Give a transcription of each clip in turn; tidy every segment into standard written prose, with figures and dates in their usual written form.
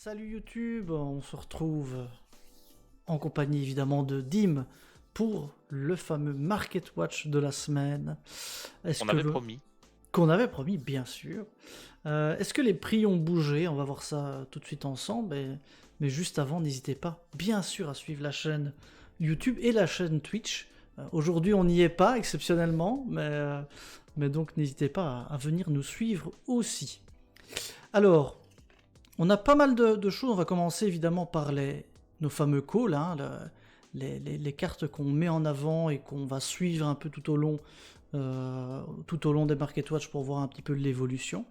Salut YouTube, on se retrouve en compagnie évidemment de Dim pour le fameux Market Watch de la semaine. On avait promis. Qu'on avait promis, bien sûr. Est-ce que les prix ont bougé? On va voir ça tout de suite ensemble. Mais juste avant, n'hésitez pas, bien sûr, à suivre la chaîne YouTube et la chaîne Twitch. Aujourd'hui, on n'y est pas, exceptionnellement, mais donc n'hésitez pas à venir nous suivre aussi. Alors, on a pas mal de choses. On va commencer évidemment par nos fameux calls, hein, les cartes qu'on met en avant et qu'on va suivre un peu tout au long des Market Watch pour voir un petit peu l'évolution.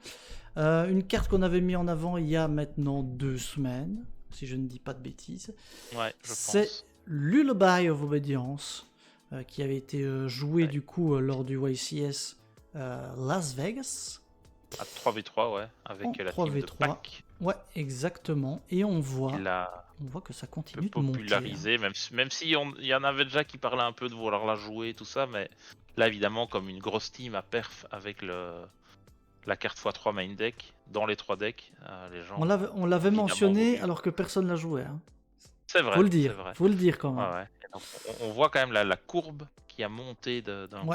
Une carte qu'on avait mis en avant il y a maintenant 2 semaines, si je ne dis pas de bêtises. Ouais, c'est Lullaby of Obedience, qui avait été joué du coup lors du YCS Las Vegas. À 3v3, ouais, avec la 3v3. team de Pac. Ouais, exactement. Et on voit que ça continue de monter. Popularisé, même s'il y en avait déjà qui parlaient un peu de vouloir la jouer et tout ça, mais là évidemment comme une grosse team à perf avec la carte x3 main deck, dans les 3 decks, les gens... On l'avait mentionné alors que personne l'a joué. Hein. C'est vrai. Faut le dire, faut le dire quand même. Ouais. Donc, on voit quand même la courbe qui a monté d'un coup.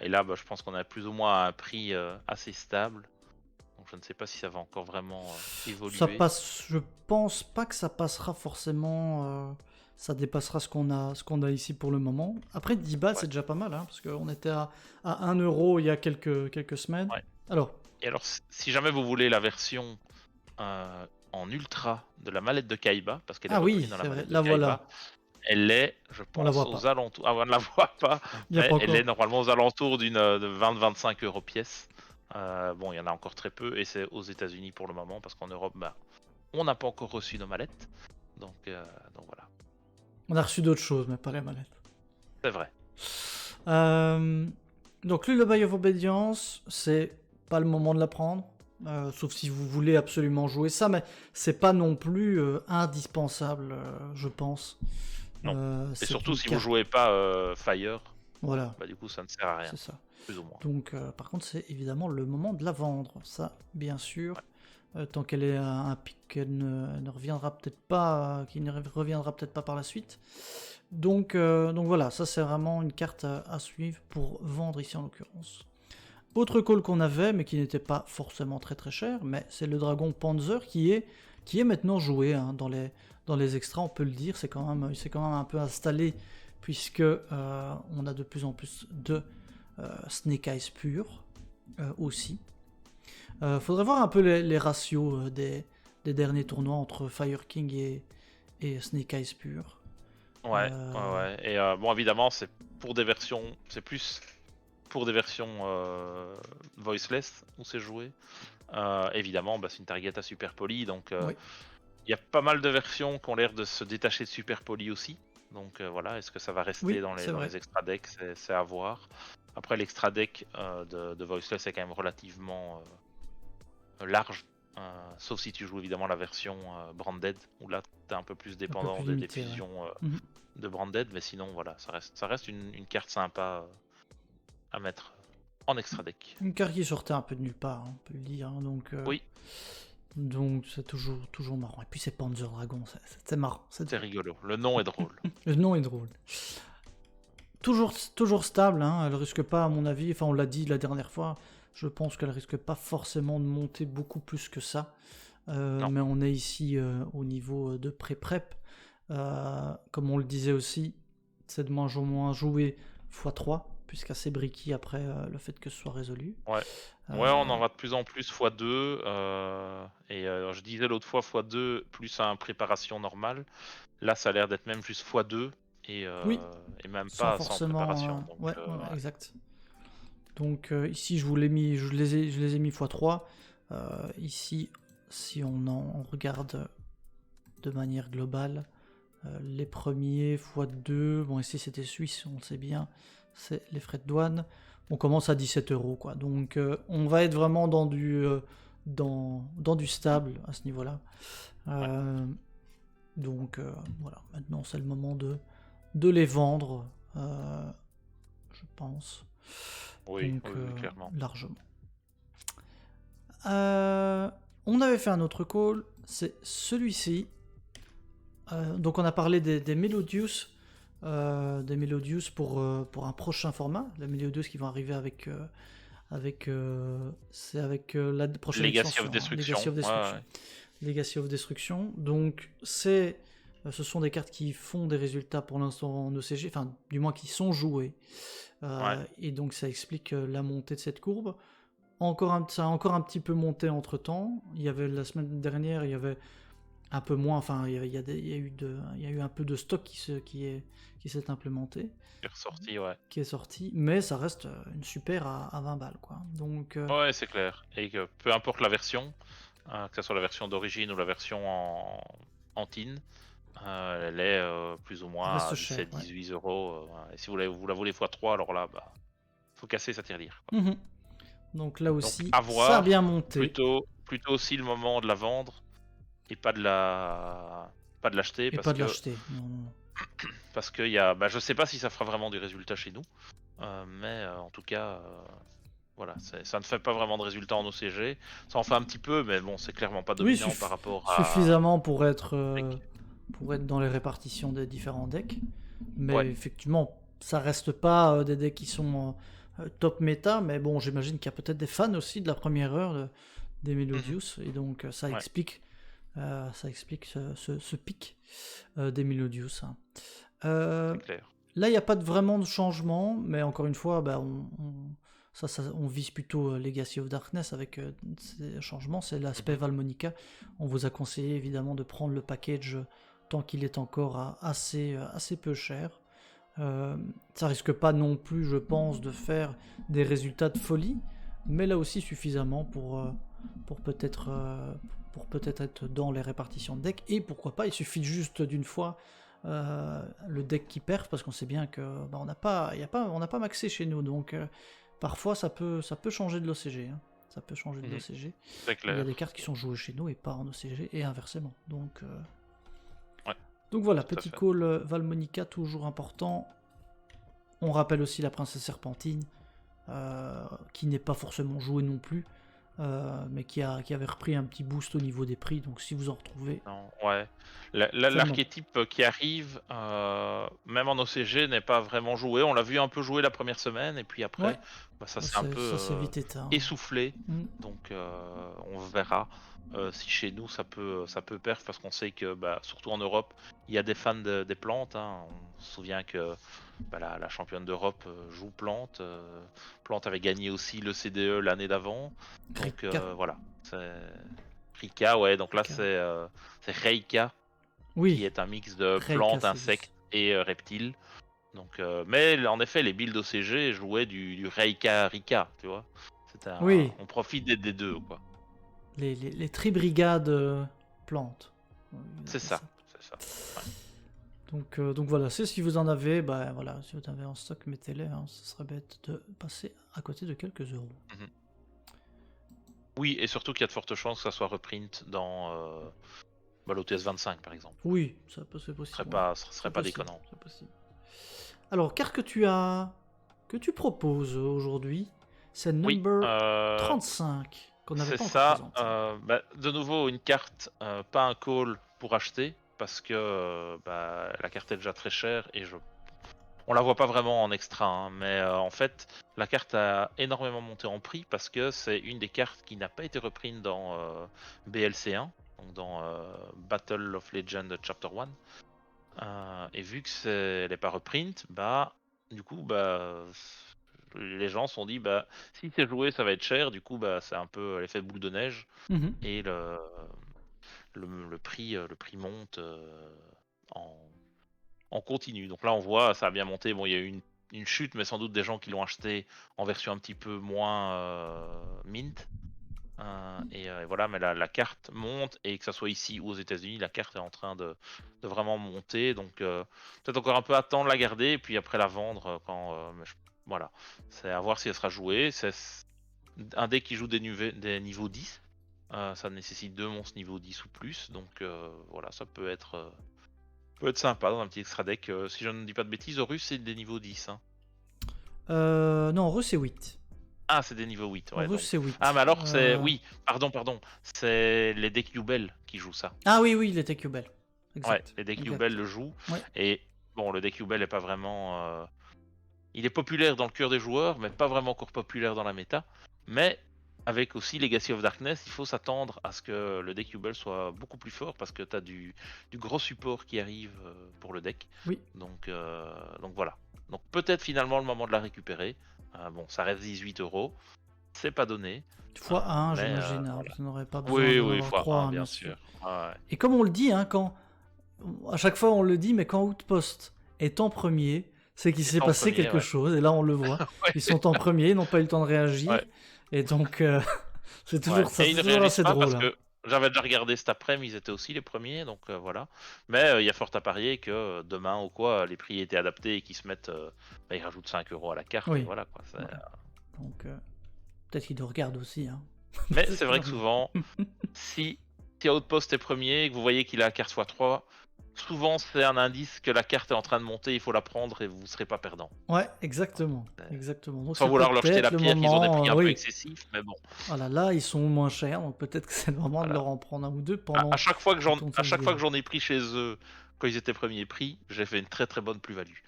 Et là, je pense qu'on a plus ou moins un prix assez stable. Donc je ne sais pas si ça va encore vraiment évoluer. Je pense pas que ça passera forcément. Ça dépassera ce qu'on a ici pour le moment. Après 10 balles, c'est déjà pas mal, hein, parce qu'on était à 1 euro il y a quelques semaines. Ouais. Alors, si jamais vous voulez la version en ultra de la mallette de Kaiba, parce qu'elle est reprise dans la mallette de Kaiba, voilà. Elle est, je pense, aux alentours. Ah, on ne la voit pas, mais elle est normalement aux alentours de 20-25 euros pièce. Bon, il y en a encore très peu, et c'est aux États-Unis pour le moment, parce qu'en Europe, on n'a pas encore reçu nos mallettes. Donc voilà. On a reçu d'autres choses, mais pas les mallettes. C'est vrai. Donc, Lullaby of Obedience, c'est pas le moment de la prendre. Sauf si vous voulez absolument jouer ça, mais c'est pas non plus indispensable, je pense. Non. Et surtout si vous jouez pas Fire, voilà. Du coup ça ne sert à rien. C'est ça. Plus ou moins. Donc par contre c'est évidemment le moment de la vendre, ça bien sûr. Tant qu'elle est à un pic qu'elle ne reviendra peut-être pas, qui ne reviendra peut-être pas par la suite. Donc voilà, ça c'est vraiment une carte à suivre pour vendre ici en l'occurrence. Autre call qu'on avait, mais qui n'était pas forcément très très cher, mais c'est le dragon Panzer qui est maintenant joué hein, dans les extras, on peut le dire, c'est quand même un peu installé, puisque on a de plus en plus de Snake Eyes pur aussi. Faudrait voir un peu les ratios des derniers tournois entre Fire King et Snake Eyes pur. Ouais. Et bon, évidemment, c'est plus pour des versions voiceless où c'est joué. Évidemment, c'est une target à Super Poly, donc il y a pas mal de versions qui ont l'air de se détacher de Super Poly aussi. Donc voilà, est-ce que ça va rester dans les extra decks, c'est à voir. Après, l'extra deck de voiceless est quand même relativement large. Sauf si tu joues évidemment la version Branded, où là t'es un peu plus dépendant des fusions de Branded, mais sinon voilà, ça reste une carte sympa à mettre en extra deck. Une carte qui sortait un peu de nulle part, on peut le dire, hein, donc oui. Donc c'est toujours marrant. Et puis c'est Panzer Dragon, c'est marrant. C'est rigolo, le nom est drôle. Le nom est drôle. Toujours stable, hein. Elle risque pas à mon avis, enfin on l'a dit la dernière fois, je pense qu'elle risque pas forcément de monter beaucoup plus que ça. Mais on est ici au niveau de pré-prep. Comme on le disait aussi, c'est de moins en moins joué x3, puisqu'assez bricky après le fait que ce soit résolu. Ouais, on en va de plus en plus x2. Et je disais l'autre fois x2 plus en préparation normale. Là, ça a l'air d'être même juste x2 et même pas sans préparation. Donc, exact. Donc ici, je les ai mis x3. Ici, si on regarde de manière globale, les premiers x2, bon ici c'était suisse, on le sait bien, c'est les frais de douane, on commence à 17 euros quoi. Donc on va être vraiment dans du stable à ce niveau-là. Donc voilà, maintenant c'est le moment de les vendre, je pense. Oui, clairement. Largement. On avait fait un autre call, c'est celui-ci. Donc on a parlé des Melodious, pour un prochain format. Les Melodious qui vont arriver c'est avec la prochaine Legacy extension, of hein, Destruction. Legacy of Destruction. Legacy of Destruction. Donc ce sont des cartes qui font des résultats pour l'instant en ECG, enfin du moins qui sont joués. Et donc ça explique la montée de cette courbe. Ça a encore un petit peu monté entre temps. Il y avait la semaine dernière, il y avait un peu moins, enfin il y a eu un peu de stock qui s'est implémenté, Qui est ressorti, ouais. qui est sorti, mais ça reste une super à 20 balles quoi. Donc Ouais, c'est clair. Et que peu importe la version, que ce soit la version d'origine ou la version en tin, elle est plus ou elle moins reste à cher. 17-18 euros. Et si vous la voulez x3, alors là, bah, faut casser sa tirelire. Quoi. Mhm. Donc là Donc aussi, à ça a voir, bien monté. plutôt aussi le moment de la vendre et pas de l'acheter Et parce pas de que l'acheter. Non. parce que y a, bah, je sais pas si ça fera vraiment du résultat chez nous, mais en tout cas. Voilà, ça ne fait pas vraiment de résultat en OCG. Ça en fait un petit peu, mais bon, c'est clairement pas Oui, dominant par rapport à. suffisamment pour être dans les répartitions des différents decks. Mais Ouais. effectivement, ça reste pas des decks qui sont top méta, mais bon, j'imagine qu'il y a peut-être des fans aussi de la première heure des Melodious, et donc ça Ouais. explique ce pic des Melodious. Hein. C'est clair. Là, il n'y a pas vraiment de changement, mais encore une fois, bah, on vise plutôt Legacy of Darkness avec ces changements. C'est l'aspect Valmonica. On vous a conseillé évidemment de prendre le package tant qu'il est encore assez peu cher. Ça risque pas non plus, je pense, de faire des résultats de folie, mais là aussi suffisamment pour peut-être être dans les répartitions de deck. Et pourquoi pas, il suffit juste d'une fois le deck qui perf, parce qu'on sait bien que bah, on n'a pas maxé chez nous, donc parfois ça peut changer de l'OCG. Hein. Ça peut changer de l'OCG. C'est Il y a clair. des cartes qui sont jouées chez nous et pas en OCG, et inversement. Donc Ouais, voilà, tout à petit fait. call Valmonica, toujours important. On rappelle aussi la princesse Serpentine, qui n'est pas forcément jouée non plus, mais qui avait repris un petit boost au niveau des prix, donc si vous en retrouvez... Non, ouais. Faites-le. L'archétype qui arrive, même en OCG, n'est pas vraiment joué. On l'a vu un peu jouer la première semaine, et puis après, Ouais, bah, ça s'est un peu ça s'est vite éteint. essoufflé. Mm. Donc on verra si chez nous ça peut perf, parce qu'on sait que bah, surtout en Europe, il y a des fans des plantes. Hein. On se souvient que bah, la championne d'Europe joue Plante. Plante avait gagné aussi le CDE l'année d'avant. Donc Rika. voilà. C'est Rika, ouais. Donc là Rika. c'est Reika, qui Oui, est un mix de Reika, plantes, c'est dit. insectes et reptiles. Donc, mais en effet, les builds OCG jouaient du Reika Rika, tu vois. Oui, On profite des deux, quoi. les tribrigades plantes. Ils C'est appellent ça, c'est ça. Ouais. Donc voilà, c'est si vous en avez, bah voilà, si vous en avez en stock, mettez-les, hein, ce serait bête de passer à côté de quelques euros. Mhm. Oui, et surtout qu'il y a de fortes chances que ça soit reprint dans bah, l'OTS 25, par exemple. Oui, c'est Ce possible. serait pas déconnant. C'est possible. Alors, carte que tu proposes aujourd'hui, c'est Oui, number 35, qu'on n'avait c'est pas encore ça. présenté. Bah, de nouveau, une carte, pas un call pour acheter, parce que bah, la carte est déjà très chère et on la voit pas vraiment en extra, hein, mais en fait, la carte a énormément monté en prix parce que c'est une des cartes qui n'a pas été reprint dans BLC1, donc dans Battle of Legend Chapter 1. Et vu que elle n'est pas reprint, bah du coup bah les gens se sont dit bah si c'est joué ça va être cher, du coup bah c'est un peu l'effet boule de neige Mhm. et le prix monte en continu. Donc là, on voit, ça a bien monté. Bon, il y a eu une chute, mais sans doute des gens qui l'ont acheté en version un petit peu moins mint. Et voilà, mais la carte monte, et que ça soit ici ou aux États-Unis, la carte est en train de vraiment monter. Donc peut-être encore un peu attendre la garder, et puis après la vendre quand. Voilà, c'est à voir si elle sera jouée. C'est un deck qui joue des niveaux 10. Ça nécessite 2 monstres niveau 10 ou plus. Donc voilà, ça peut être sympa dans un petit extra deck. Si je ne dis pas de bêtises, Horus c'est des niveaux 10. Hein. Non, Re c'est 8. Ah, c'est des niveaux 8, En ouais. russe, Donc... c'est 8. Ah, mais alors, c'est... Oui, pardon. C'est les decks Yubel qui jouent ça. Ah oui, les Tech Bell. Ouais, Exact. les decks Exact. Yubel le jouent. Ouais. Et bon, le deck Yubel est pas vraiment... Il est populaire dans le cœur des joueurs, mais pas vraiment encore populaire dans la méta. Mais avec aussi Legacy of Darkness, il faut s'attendre à ce que le deck Yubel soit beaucoup plus fort parce que tu as du gros support qui arrive pour le deck. Oui. Donc voilà. Donc peut-être finalement le moment de la récupérer. Bon, ça reste 18€. C'est pas donné. Fois 1, mais, j'imagine. voilà. Vous n'aurez pas besoin Oui, d'en avoir fois 3, 1, bien bien sûr. sûr. Ouais. Et comme on le dit, quand... à chaque fois on le dit, mais quand Outpost est en premier, c'est qu'il s'est passé quelque chose. Et là, on le voit. Ouais. Ils sont en premier, ils n'ont pas eu le temps de réagir. Ouais. Et donc, c'est toujours ça. Et ils C'est ne toujours réalisent assez pas drôle. parce que j'avais déjà regardé cet après-midi, ils étaient aussi les premiers, donc voilà. Mais il y a fort à parier que demain ou quoi, les prix étaient adaptés et qu'ils se mettent, ils rajoutent 5€ à la carte. Oui. Et voilà quoi. Ouais. Donc, peut-être qu'ils nous regardent aussi. Mais c'est vrai que souvent, si Outpost est premier et que vous voyez qu'il a la carte x3, souvent c'est un indice que la carte est en train de monter, il faut la prendre et vous ne serez pas perdant. Ouais, exactement. Exactement. Donc, sans vouloir leur jeter la pierre, qu'ils ont des prix un peu excessifs, mais bon. Voilà, là, ils sont moins chers, donc peut-être que c'est le moment de leur en prendre un ou deux pendant. À chaque fois que j'en ai pris chez eux, quand ils étaient premiers prix, j'ai fait une très très bonne plus-value.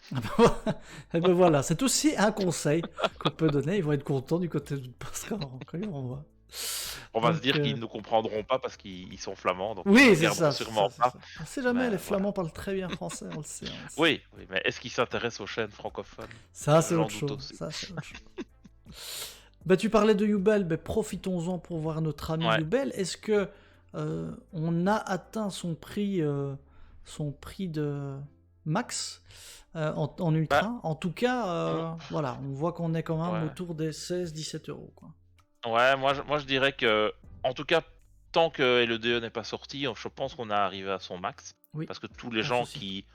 Et ben voilà, c'est aussi un conseil qu'on peut donner. Ils vont être contents du côté de Pascal quand ils vont voir. On va se dire qu'ils ne nous comprendront pas parce qu'ils sont flamands, donc oui, ils c'est ça, sûrement pas. On ne sait jamais, les Flamands parlent très bien français, on le sait. Oui, mais est-ce qu'ils s'intéressent aux chaînes francophones? Ça, c'est autre chose. Bah, tu parlais de Yubel, profitons-en pour voir notre ami Yubel. Est-ce que on a atteint son prix de max en ultra? En tout cas, voilà, on voit qu'on est quand même autour des 16-17€. Quoi. Ouais, moi je dirais que, en tout cas, tant que LEDE n'est pas sorti, je pense qu'on est arrivé à son max. Oui, parce que tous les gens qui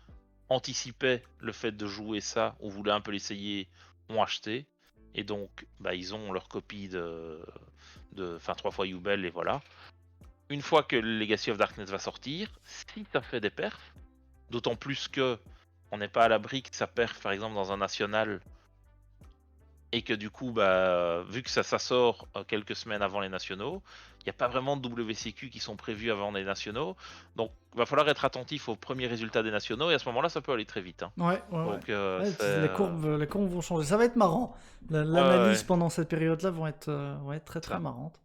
anticipaient le fait de jouer ça ou voulaient un peu l'essayer ont acheté. Et donc, ils ont leur copie de 3 fois Yubel et voilà. Une fois que Legacy of Darkness va sortir, si ça fait des perfs, d'autant plus que on n'est pas à l'abri que ça perf par exemple dans un national et que du coup, vu que ça sort quelques semaines avant les nationaux, il n'y a pas vraiment de WCQ qui sont prévus avant les nationaux. Donc, il va falloir être attentif aux premiers résultats des nationaux et à ce moment-là, ça peut aller très vite. Donc, les courbes vont changer. Ça va être marrant. L'analyse pendant cette période-là vont être très très marrantes.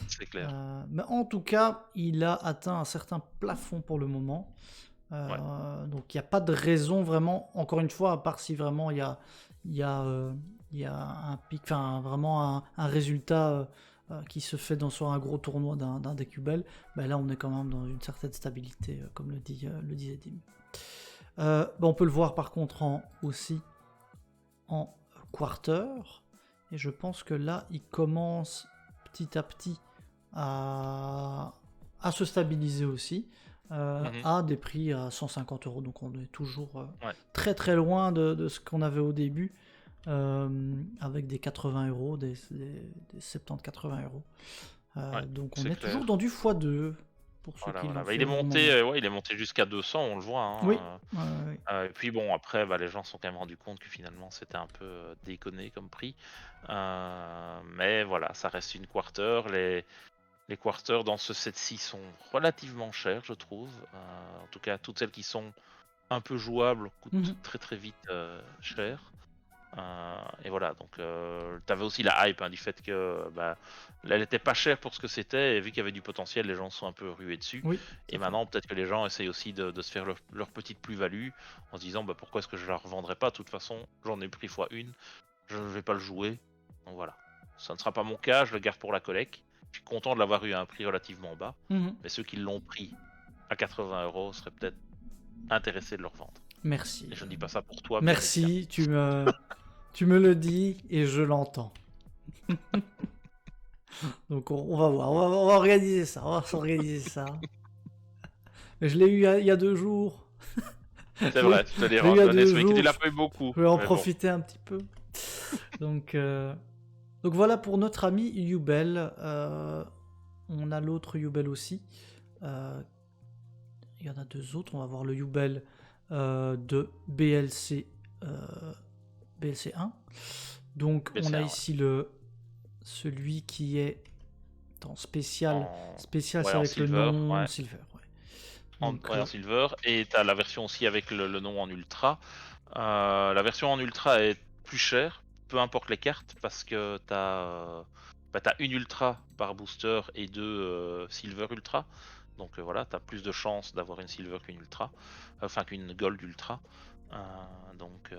C'est clair. Mais en tout cas, il a atteint un certain plafond pour le moment. Donc, il n'y a pas de raison vraiment, encore une fois, à part si vraiment il y a un pic, enfin vraiment un résultat qui se fait sur un gros tournoi d'un deck Yubel, là on est quand même dans une certaine stabilité, comme le disait Dim. On peut le voir par contre aussi en quarter, et je pense que là il commence petit à petit à se stabiliser aussi. À des prix à 150€, donc on est toujours très très loin de ce qu'on avait au début, avec des 80€, des 70-80€. Donc on est toujours dans du x2 pour ceux qui l'ont fait. Il est monté jusqu'à 200, on le voit. Oui. Et puis bon, après, les gens se sont quand même rendus compte que finalement c'était un peu déconné comme prix. Mais voilà, ça reste une quarter. Les quarters dans ce set-ci sont relativement chers, je trouve. En tout cas, toutes celles qui sont un peu jouables coûtent très très vite cher. Et voilà, donc t'avais aussi la hype du fait que elle était pas chère pour ce que c'était, et vu qu'il y avait du potentiel, les gens se sont un peu rués dessus. Et maintenant, peut-être que les gens essayent aussi de se faire leur petite plus-value en se disant pourquoi est-ce que je la revendrai pas? De toute façon, j'en ai pris x1, je ne vais pas le jouer. Donc voilà, ça ne sera pas mon cas, je le garde pour la collecte. Je suis content de l'avoir eu à un prix relativement bas, mais ceux qui l'ont pris à 80€ seraient peut-être intéressés de le revendre. Merci. Et je ne dis pas ça pour toi. Merci, tu me le dis et je l'entends. Donc on va voir, on va organiser ça, on va s'organiser ça. Mais je l'ai eu il y a 2 jours. C'est vrai, tu te l'ai redonné ce week-end, il a pas eu beaucoup. Je vais en profiter un petit peu. Donc voilà pour notre ami Yubel. On a l'autre Yubel aussi. Il y en a 2 autres. On va voir le Yubel de BLC 1. Donc on a ici le celui qui est en spécial. En... Spécial, Ouais, c'est en avec le silver, nom ouais. Silver. Ouais. En, Donc, ouais, en silver. Et t'as la version aussi avec le nom en ultra. La version en ultra est plus chère, peu importe les cartes, parce que t'as une ultra par booster et deux silver ultra. Donc voilà, t'as plus de chances d'avoir une silver qu'une ultra, enfin qu'une gold ultra. Donc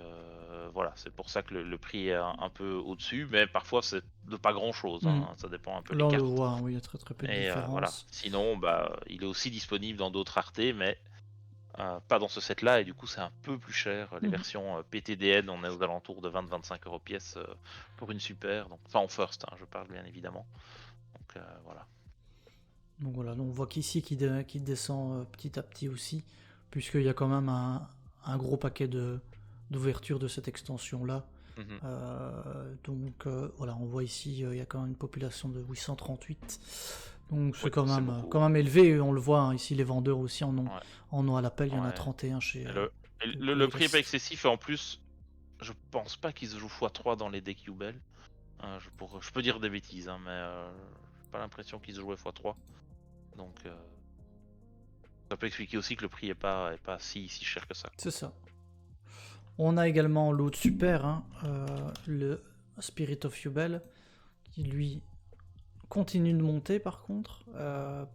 voilà, c'est pour ça que le prix est un peu au-dessus, mais parfois c'est de pas grand-chose, hmm. ça dépend un peu Là, les on le cartes. voit, hein, oui, il y a très très peu de Et voilà, différence. sinon bah il est aussi disponible dans d'autres raretés, mais pas dans ce set-là, et du coup c'est un peu plus cher. Les Mhm. versions PTDN, on est aux alentours de 20-25 € pièce pour une super, donc, enfin en first, je parle bien évidemment. Donc voilà. Donc voilà, donc on voit qu'ici qui descend petit à petit aussi, puisqu'il y a quand même un gros paquet d'ouverture de cette extension-là. Mhm. Donc voilà, on voit ici, il y a quand même une population de 838. Donc c'est Oui, c'est beaucoup. quand même élevé, et on le voit, hein, ici les vendeurs aussi Ouais. en ont à l'appel, il y en a Ouais. 31 chez Et le, le prix est pas Playlist. excessif, et en plus, je pense pas qu'ils se jouent x3 dans les decks Yubel. Je peux dire des bêtises, mais j'ai pas l'impression qu'ils se jouaient x3. Donc ça peut expliquer aussi que le prix est pas si cher que ça. C'est ça. On a également l'autre super, hein, le Spirit of Yubel, qui lui continue de monter par contre,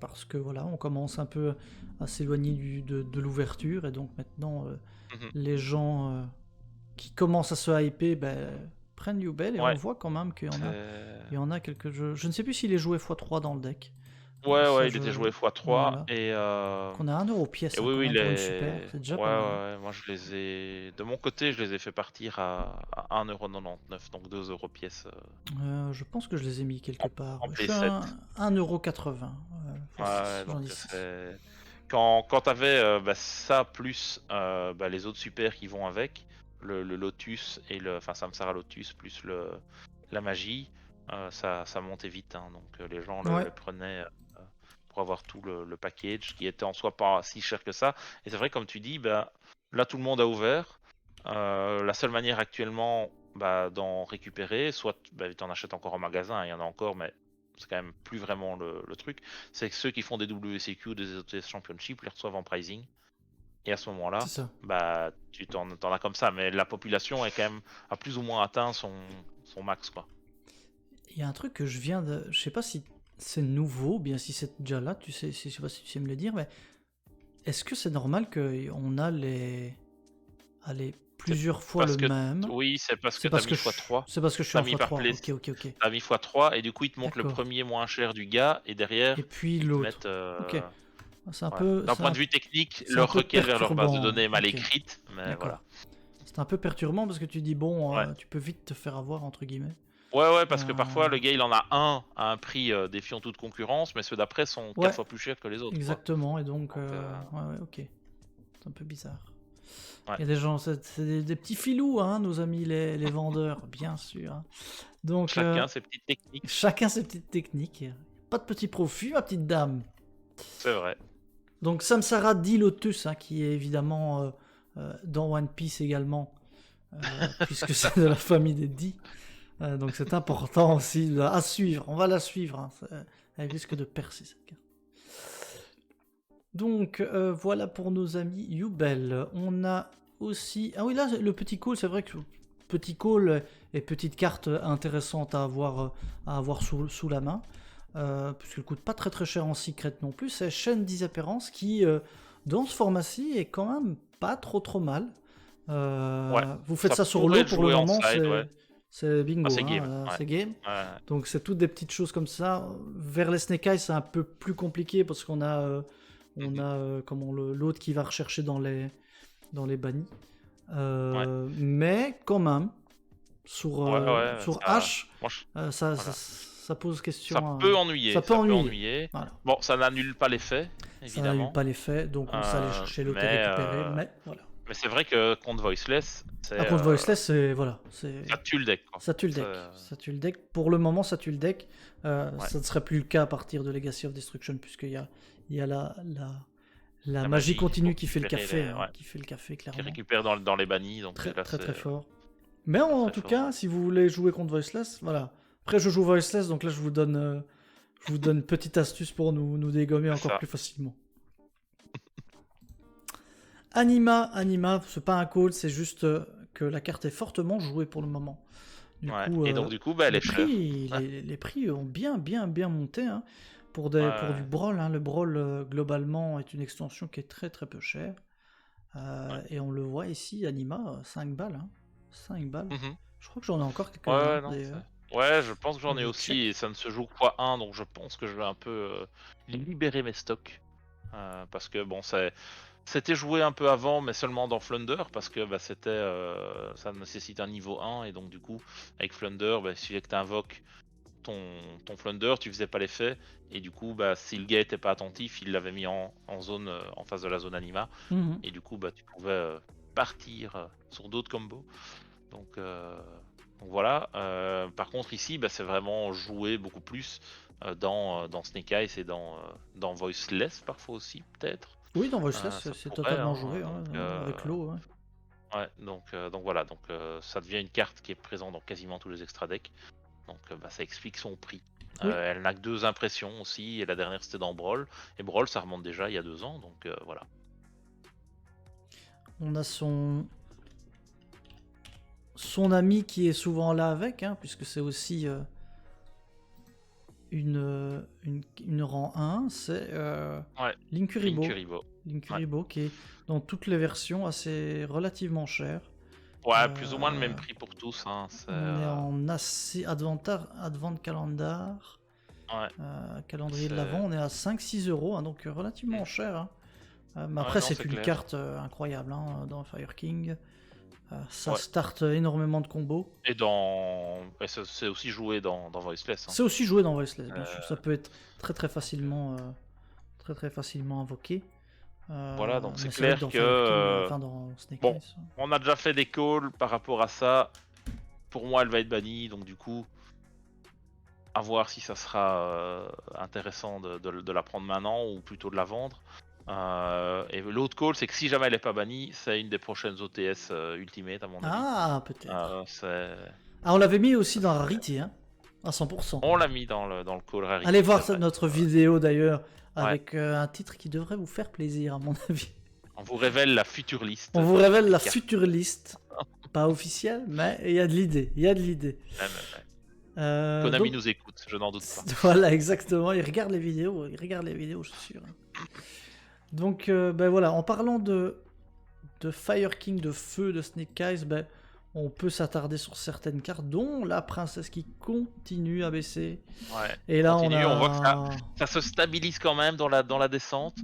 parce que voilà, on commence un peu à s'éloigner de l'ouverture, et donc maintenant Mhm. les gens qui commencent à se hyper prennent Yubel, et on Ouais, voit quand même qu'il y en a, c'est... il y en a quelques jeux. Je ne sais plus s'il est joué x3 dans le deck. Ça, Ouais, il était joué x3 voilà. et Qu'on a 1€ pièce, et hein, oui, quand oui, même pour une super, c'est déjà pas mal. moi je les ai, de mon côté, je les ai fait partir à 1,99 €, donc 2 € pièce Je pense que je les ai mis quelque en, part. en Ouais. Je suis Play7. à 1,80 Ouais, j'en donc ai 6. c'est quand t'avais ça plus les autres super qui vont avec, le Lotus et enfin Samsara Lotus plus la magie, ça montait vite, hein, donc les gens Ouais, le prenaient pour avoir tout le package qui était en soi pas si cher que ça. Et c'est vrai, comme tu dis, là tout le monde a ouvert. La seule manière actuellement d'en récupérer, soit tu en achètes encore en magasin, il y en a encore, mais c'est quand même plus vraiment le truc. C'est que ceux qui font des WCQ, des ETS Championship, les reçoivent en pricing. Et à ce c'est moment-là, ça. tu t'en as comme ça. Mais la population est quand même a plus ou moins atteint son max, quoi. Il y a un truc que je viens de. Je sais pas si c'est nouveau, ou bien si c'est déjà là, tu sais, je sais pas si tu sais me le dire, mais est-ce que c'est normal qu'on a les. Allez, C'est plusieurs fois le parce que même? Oui, c'est parce que C'est t'as parce mis que je... x3. c'est parce que je suis T'as en mis par x3. place, Ok. t'as mis x3 et du coup ils te montrent le D'accord. premier moins cher du gars et Et derrière puis ils te l'autre. mettent Ok. C'est un ouais. peu. D'un point de vue technique, C'est un leur peu requête vers leur base de perturbant. données est mal Ok. écrite, mais voilà. D'accord. C'est un peu perturbant parce que tu dis, bon, Ouais. tu peux vite te faire avoir, entre guillemets. Ouais, parce que parfois Euh, le gars il en a un à un prix défiant toute concurrence, mais ceux d'après sont 4 Ouais, fois plus chers que les autres, quoi. exactement. Et donc, Donc ouais, ok. C'est un peu bizarre. ouais. Il y a des gens, c'est des petits filous, hein, nos amis les vendeurs, bien sûr, hein. Donc, Chacun ses petites techniques, chacun ses petites techniques. Pas de petit profit, ma petite dame. c'est vrai. Donc, Samsara dit Lotus, hein, qui est évidemment dans One Piece également, puisque c'est de la famille des D. Donc, c'est important aussi à suivre. On va la suivre, hein. Elle risque de percer cette carte. Donc, voilà pour nos amis Yubel. On a aussi. Ah oui, là, le petit call, c'est vrai que petit call et petite carte intéressante à avoir sous la main. Puisqu'elle coûte pas très très cher en secret non plus. C'est Chaîne Disapparence qui, dans ce format-ci, est quand même pas trop mal. Ouais. Vous faites ça sur pourrait l'eau pour le jouer en moment, side, ouais. c'est bingo, C'est hein, game. Ouais. c'est game. Ouais. Donc c'est toutes des petites choses comme ça. Vers les Snake Eyes, c'est un peu plus compliqué parce qu'on a, comment l'autre qui va rechercher dans les bannis. Mais quand même, sur, sur Ça, H, moi, voilà. ça pose question. Ça peut ennuyer. Ça peut ennuyer. ennuyer. Voilà. Bon, ça n'annule pas l'effet, Ça n'annule évidemment. pas l'effet, donc on sait aller chercher l'autre et récupérer. Mais voilà. Mais c'est vrai que contre Voiceless, Ah, contre Voiceless, c'est voilà, ça tue le deck, quoi. ça tue le deck. Ça tue le deck. Pour le moment, ça tue le deck. Ça ne serait plus le cas à partir de Legacy of Destruction, puisqu'il y a la magie continue qui fait le café, qui fait le café Qui clairement. récupère dans les bannis, donc Très là, très c'est fort. Mais en tout cas, si vous voulez jouer contre Voiceless, voilà, Après, je joue voiceless, donc là, je vous donne une petite astuce pour nous dégommer C'est encore ça. plus facilement. Anima, c'est pas un call, c'est juste que la carte est fortement jouée pour le moment. Du Ouais. coup, Et donc du coup, bah, elle les est chère. prix, les prix ont bien monté, hein, pour du Ouais. Brawl, hein. Le Brawl, globalement, est une extension qui est très très peu chère. Ouais. Et on le voit ici, Anima, 5 balles, hein. 5 balles. Mhm. Je crois que j'en ai encore Ouais, quelques-uns, ouais, non, d'ailleurs. ouais, je pense que j'en ai Je aussi check. et ça ne se joue que x1, donc je pense que je vais un peu libérer mes stocks. Parce que bon, c'était joué un peu avant, mais seulement dans Flunder, parce que bah, ça nécessite un niveau 1, et donc du coup, avec Flunder, bah, il suffisait que tu invoques ton Flunder, tu faisais pas l'effet, et du coup, bah, si le gars était pas attentif, il l'avait mis en zone, en face de la zone anima, Mhm. et du coup, bah, tu pouvais partir sur d'autres combos. Donc voilà. Par contre, ici, bah, c'est vraiment joué beaucoup plus dans Snake Eyes et dans Voiceless, parfois aussi, peut-être. Oui, dans Voiceless, Ça c'est pourrait, totalement hein, joué, hein, avec l'eau. Ouais. ouais, donc voilà. Donc ça devient une carte qui est présente dans quasiment tous les extra decks. Donc bah, ça explique son prix. Oui, Elle n'a que 2 impressions aussi, et la dernière c'était dans Brawl. Et Brawl, ça remonte déjà il y a 2 ans, donc voilà. on a son ami qui est souvent là avec, hein, puisque c'est aussi une rang 1, c'est Ouais, Linkuribo. Linkuribo. Ouais. Linkuribo qui est dans toutes les versions assez relativement cher. Ouais, plus ou moins le même Euh, prix pour tous, hein. C'est, on est en Advent Calendar, ouais, calendrier de l'Avent, c'est... on est à 5-6 euros, hein, donc relativement Mm. cher, hein. Mais Ouais, après, non, c'est c'est une clair. carte incroyable, hein, dans Fire King. Ça Ouais. start énormément de combos. Et c'est aussi joué dans Voiceless, hein. C'est aussi joué dans Voiceless, bien sûr. Euh, Ça peut être très donc, très facilement invoqué. voilà, donc c'est Mais c'est vrai que clair dans que Fire King, enfin dans Snake bon, Eyes. on a déjà fait des calls par rapport à ça. Pour moi, elle va être bannie, donc du coup, à voir si ça sera intéressant de la prendre maintenant ou plutôt de la vendre. Et l'autre call, c'est que si jamais elle est pas bannie, c'est une des prochaines OTS Ultimate, à mon avis. Ah, peut-être. C'est... Ah, on l'avait mis aussi ça dans serait- Rarity, hein, à 100%. On l'a mis dans le call Allez Rarity, c'est voir vrai. notre vidéo d'ailleurs, Ouais. avec un titre qui devrait vous faire plaisir, à mon avis. On vous révèle la future liste On vous révèle des la cartes. future liste. Pas officielle, mais il y a de l'idée. Il y a de l'idée. Ouais. Konami Donc, nous écoute, je n'en doute pas. voilà, exactement. Il regarde les vidéos, je suis sûr. Donc, ben voilà, en parlant de Fire King, de feu, de Snake Eyes, ben, on peut s'attarder sur certaines cartes, dont la princesse qui continue à baisser. Ouais, Et là, continue, on voit que a. ça se stabilise quand même dans la descente,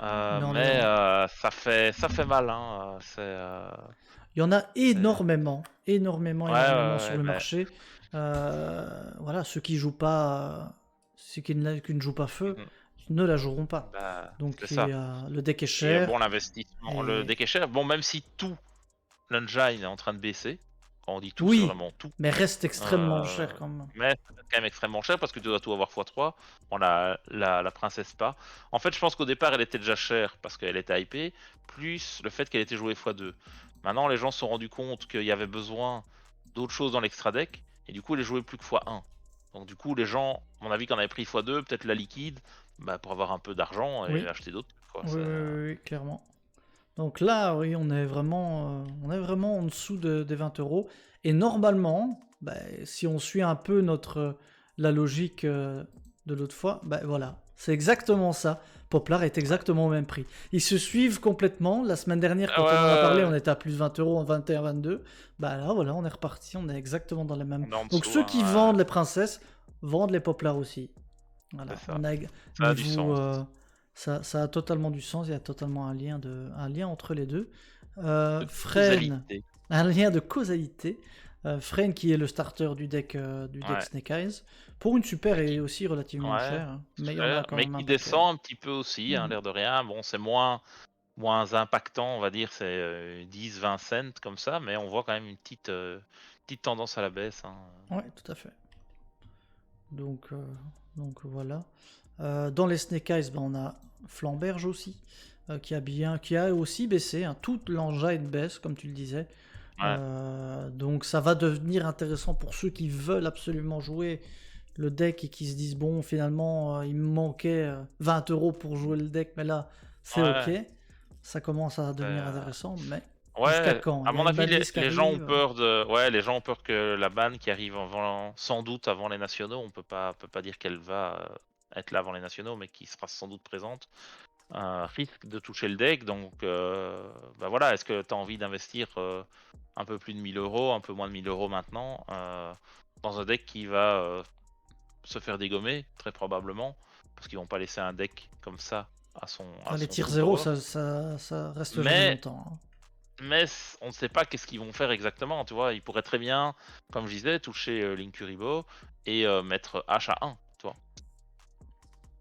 Mais mais ça fait mal, hein. il y en a C'est- énormément sur ouais, le mais... marché. Voilà, ceux qui jouent pas, qui ne jouent pas feu, Mhm. ne la joueront pas. Bah, Donc c'est ça. le deck est Et cher. bon, l'investissement, le Et deck est cher. Bon, même si tout l'engine est en train de baisser, quand on dit tout, c'est oui, vraiment tout. mais reste extrêmement Euh, cher quand même. mais c'est quand même extrêmement cher parce que tu dois tout avoir x3. Bon, la princesse pas. En fait, je pense qu'au départ, elle était déjà chère parce qu'elle était hypée, plus le fait qu'elle était jouée x2. Maintenant, les gens se sont rendus compte qu'il y avait besoin d'autres choses dans l'extra deck, et du coup, elle est jouée plus que x1. Donc, du coup, les gens, à mon avis, qu'on avait pris x2, peut-être la liquide, bah, pour avoir un peu d'argent et Oui, acheter d'autres, quoi. oui, clairement. Donc là, oui, on est vraiment en dessous des 20 euros. Et normalement, bah, si on suit un peu la logique de l'autre fois, bah, voilà, c'est exactement ça. Poplar est exactement au même prix. Ils se suivent complètement. La semaine dernière, Ah quand on en a parlé, ouais, on était à plus de 20 euros en 21, 22. Bah là, voilà, on est reparti. On est exactement dans les mêmes. on est en Donc dessous, ceux qui hein, vendent les princesses vendent les Poplars aussi. Voilà, c'est ça. on a Ça a du niveau. sens. Ça a totalement du sens, il y a totalement un lien entre les deux. De Freyne, causalité. un lien de causalité. Freyne qui est le starter du deck Ouais. Snake Eyes, pour une super Mais et qui, aussi relativement ouais, chère, hein. Mais il y en a quand mais même qui un paquet. descend un petit peu aussi, hein, Mhm. l'air de rien. Bon, c'est moins impactant, on va dire, c'est 10-20 cents comme ça, mais on voit quand même une petite tendance à la baisse, hein. Ouais, tout à fait. Donc voilà. Dans les Snake Eyes, ben, on a Flamberge aussi, qui a aussi baissé, hein. Toute l'engin baisse, comme tu le disais. Ouais. Donc ça va devenir intéressant pour ceux qui veulent absolument jouer le deck et qui se disent bon finalement il me manquait 20 € pour jouer le deck mais là c'est ok. Ouais. Ça commence à devenir euh, intéressant mais jusqu'à Ouais, quand? à Il y a mon une avis, banlist qui les gens ont arrive. peur de. Ouais, les gens ont peur que la ban qui arrive sans doute avant les nationaux, on peut pas dire qu'elle va être là avant les nationaux, mais qui sera sans doute présente, risque de toucher le deck. Donc, bah voilà, est-ce que tu as envie d'investir un peu plus de 1000 €, un peu moins de 1000 € maintenant, dans un deck qui va se faire dégommer, très probablement, parce qu'ils vont pas laisser un deck comme ça à Les son tirs full 0 power. ça reste jamais Mais longtemps, hein. on ne sait pas qu'est-ce qu'ils vont faire exactement, tu vois. Ils pourraient très bien, comme je disais, toucher Linkuribo et mettre H à 1, tu vois.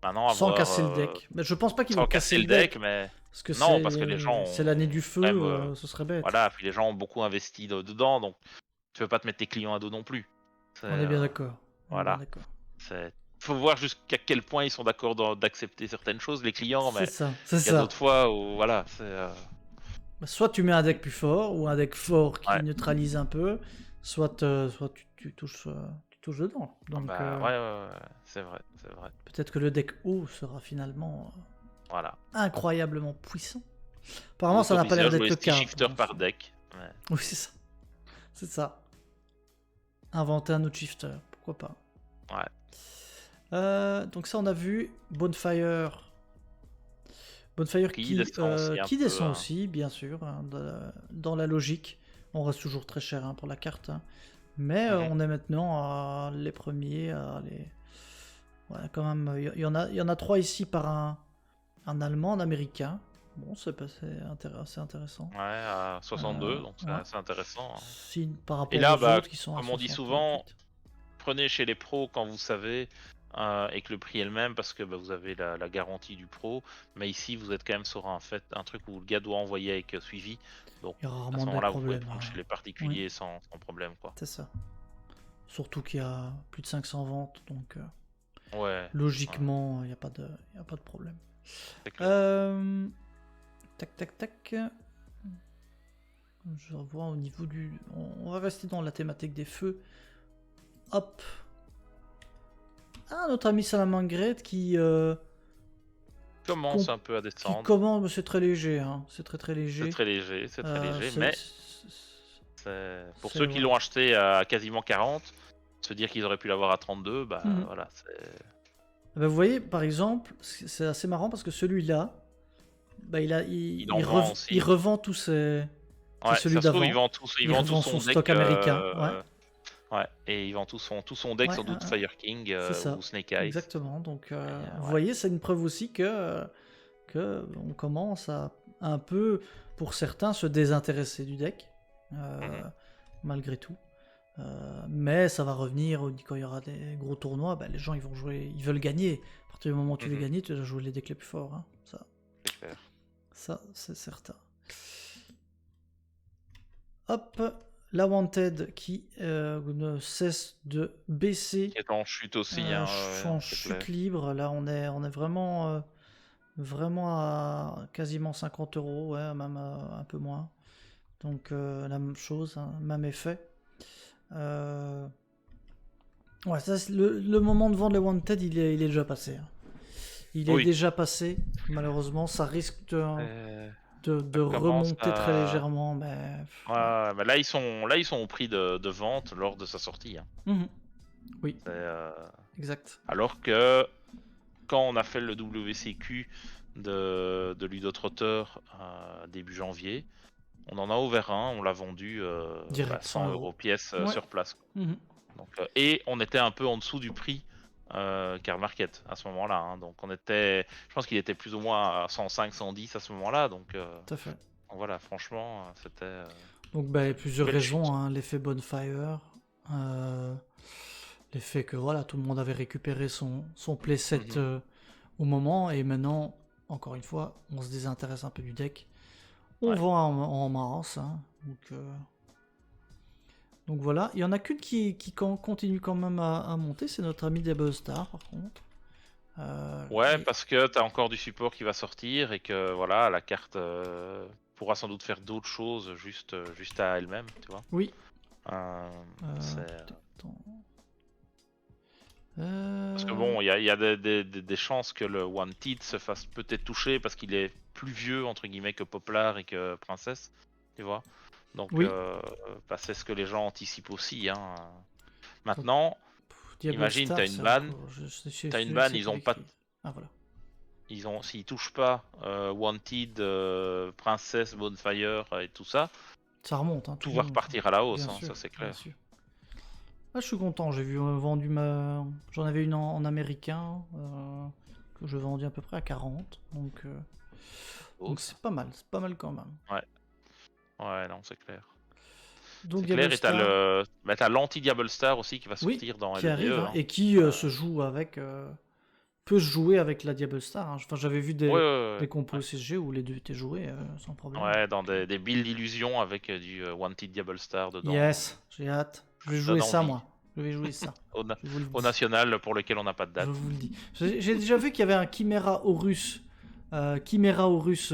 Maintenant, Sans avoir. casser le deck. Mais je pense pas qu'ils vont Sans casser casser le le deck, deck mais. parce que Non, parce que les gens c'est ont l'année du feu, quand même. ce serait bête. Voilà, puis les gens ont beaucoup investi dedans, donc tu veux pas te mettre tes clients à dos non plus. On est bien d'accord. On est bien Voilà. d'accord. Faut voir jusqu'à quel point ils sont d'accord d'accepter certaines choses, les clients, C'est mais ça, c'est il y a ça. d'autres fois où, voilà, Soit tu mets un deck plus fort, ou un deck fort qui Ouais, neutralise un peu, soit tu touches dedans. Donc bah, ouais, c'est vrai, c'est vrai. peut-être que le deck haut sera finalement Voilà. incroyablement puissant. Ou Apparemment, ça n'a pas autoriser l'air à d'être jouer le 6 cas. shifters par deck. Ouais. Oui, c'est ça. C'est ça. Inventer un autre shifter, pourquoi pas. Ouais. Donc ça, on a vu Bonfire. Bonfire Qui descend aussi un qui peu, descend hein. aussi, bien sûr, hein, dans la logique. On reste toujours très cher hein, pour la carte. Hein. Mais on est maintenant les premiers. Ouais, quand même, il y en a 3 ici par un Allemand, un Américain. Bon, c'est assez intéressant. Ouais, à 62, donc Ouais. c'est intéressant, hein. Si, par Et rapport là, aux bah, autres qui sont à comme on dit 60, souvent, prenez chez les pros quand vous savez et que le prix est le même parce que bah, vous avez la garantie du pro. Mais ici, vous êtes quand même sur un truc où le gars doit envoyer avec suivi. Donc il y a à rarement ce des moment-là, vous pouvez problèmes. prendre chez les Oui, particuliers sans problème, quoi. c'est ça. Surtout qu'il y a plus de 500 ventes, donc Ouais, ouais, logiquement, il n'y a pas de problème. c'est clair. Tac, tac, tac. Je revois au niveau du... On va rester dans la thématique des feux. Hop. Ah, notre ami Salamangret qui Commence un peu à qui descendre. commande, mais c'est très léger. Hein. C'est très très léger. C'est très léger, c'est très léger, c'est- mais c'est- pour c'est- ceux qui voilà. l'ont acheté à quasiment 40, se dire qu'ils auraient pu l'avoir à 32, bah Mhm. voilà, c'est. Bah, vous voyez, par exemple, c'est assez marrant parce que celui-là, bah, Il en vend aussi. il revend tous ses... Ouais, celui ça se trouve, d'avant. il vend Il tout revend son son deck. stock américain. Ouais, Ouais, et il vend tout son deck, ouais, sans doute Fire King c'est ça. ou Snake Eyes. Exactement. Donc, vous Ouais. voyez, c'est une preuve aussi que on commence à un peu, pour certains, se désintéresser du deck, malgré tout. Mais ça va revenir quand il y aura des gros tournois. Bah, les gens ils vont jouer, ils veulent gagner. À partir du moment où tu veux gagner, tu dois jouer les decks les plus forts. Hein. C'est clair. Ça, c'est certain. Hop, la Wanted qui ne cesse de baisser. Qui est en chute aussi. En chute libre. Là, on est vraiment, vraiment à quasiment 50 €, ouais, même un peu moins. Donc, la même chose, hein, même effet. Ouais, ça, le moment de vendre les Wanted, il est déjà passé. Hein. Il est déjà passé. Malheureusement, ça risque de remonter très légèrement, mais... Ouais, mais là ils sont au prix de vente lors de sa sortie. Hein. Oui, exact. Alors que quand on a fait le WCQ de Ludotrotter début janvier, on en a ouvert un, on l'a vendu Direct, 100 100 € pièce sur place. Donc, et on était un peu en dessous du prix car market à ce moment-là. Hein. Donc je pense qu'il était plus ou moins à 105, 110 à ce moment-là. Donc, tout à fait. donc voilà, franchement, c'était. Donc il y a plusieurs raisons. Chute. Hein. L'effet Bonfire, l'effet que voilà, tout le monde avait récupéré son playset au moment, et maintenant, encore une fois, on se désintéresse un peu du deck. On vend en masse. Hein. Donc voilà, il y en a qu'une qui continue quand même à monter, c'est notre ami Double Star par contre. Ouais, parce que t'as encore du support qui va sortir et que voilà, la carte pourra sans doute faire d'autres choses juste à elle-même, tu vois. Oui. C'est- Attends. Parce que bon, il y a des chances que le Wanted se fasse peut-être toucher parce qu'il est plus vieux entre guillemets que Poplar et que Princesse, tu vois. Donc Oui. bah, c'est ce que les gens anticipent aussi. Hein. Maintenant, Diablo imagine Star, t'as c'est une ban, encore- je t'as une sais ban, c'est ils pas ont pas, écrit. Ah voilà. s'ils touchent pas Wanted, Princesse, Bonfire et tout ça, Ça remonte, hein, tout tout le va monde. repartir à la hausse, Bien hein, sûr, ça c'est bien clair. sûr. Ah, je suis content, j'ai vu vendu ma. J'en avais une en américain que je vendis à peu près à 40. Donc c'est pas mal quand même. Ouais, non, c'est clair. Donc C'est Diablo clair, et Star, t'as l'anti-Diablo Star aussi qui va oui, sortir dans qui LDE. arrive hein, Hein. et qui se joue avec. Peut se jouer avec la Diablo Star. Hein. Enfin, j'avais vu Ouais, des compos CSG où les deux étaient joués sans problème. ouais, dans des builds d'illusion avec du Wanted Diablo Star dedans. Yes, j'ai hâte. Je vais Ça jouer donne ça, envie. moi. Je vais jouer ça. Au, na- Je vous le au dis. national pour lequel on n'a pas de Je date. vous le dis. J'ai déjà vu qu'il y avait un Chimera Horus. Chimera Horus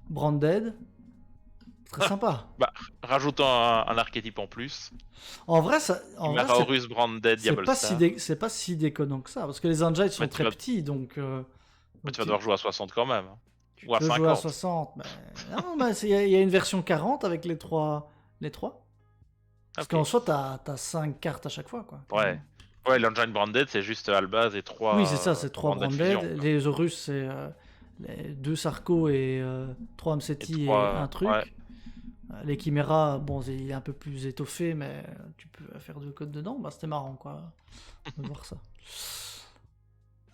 Branded. Très sympa. Bah, rajoutons un archétype en plus. En vrai, Chimera Horus Branded Diablo Star. c'est pas si déconnant que ça. Parce que les Angites sont Mais très petits. Donc, tu vas devoir jouer à 60 quand même. Hein. tu Ou à peux jouer à 50. 60. Mais... non, mais il y a une version 40 avec les trois. Parce Ok. qu'en soi, t'as 5 cartes à chaque fois. Quoi. Ouais. Ouais, l'engine branded, c'est juste Albaz et 3 Oui, c'est ça, c'est 3 branded branded. fusion. Les Horus, c'est les 2 Sarko et 3 Mseti et un truc. Ouais. Les Chiméras, bon, il est un peu plus étoffé, mais tu peux faire 2 codes dedans. Bah, c'était marrant, quoi, de voir ça.